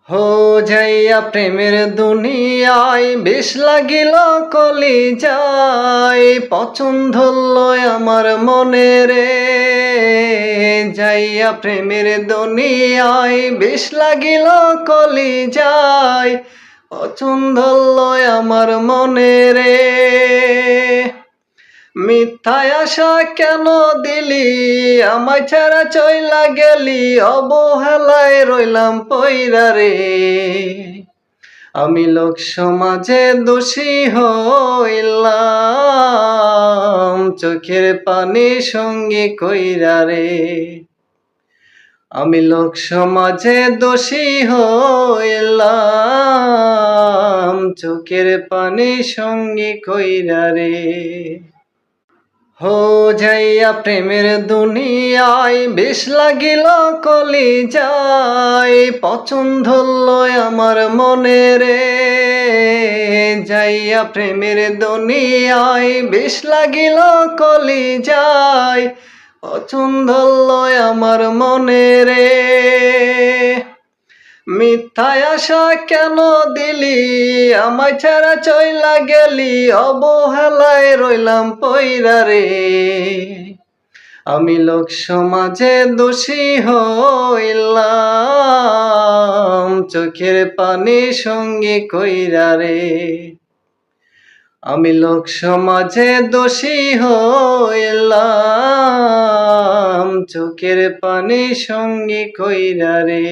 হো যাইয়া প্রেমের দুনিয়ায় বেশ লাগিল কলিজায়, পছন্দ লয় আমার মনে রে। যাইয়া প্রেমের দুনিয়ায় বেশ লাগিল কলিজায়, পছন্দ লয় আমার মনে রে। মিথ্যায় আশা কেন দিলি, আমায় ছাড়া চইলা গেলি, অবহেলায় রইলাম পইরা রে। আমি লোক সমাজে দোষী হইলাম, চোখের পানি সঙ্গী কইরা রে। আমি লোক সমাজে দোষী হইলাম, চোখের পানি সঙ্গী কইরা রে। হো যাইয়া প্রেমের দুনিয়ায় বেশ লাগিল কলিজায়, পছন্দ লয় আমার মনে রে। যাইয়া প্রেমের দুনিয়ায় বেশ লাগিল কলিজায়, পছন্দ লয় আমার মনে রে। মিথ্যায় আশা কেন দিলি, আমায় ছাড়া চইলা গেলি, অবহেলায় রইলাম পইরা রে। আমি লোক সমাজে দোষী হইলাম, চোখের পানি সঙ্গী কইরা রে। আমি লোক সমাজে দোষী হইলাম, চোখের পানি সঙ্গী কইরা রে।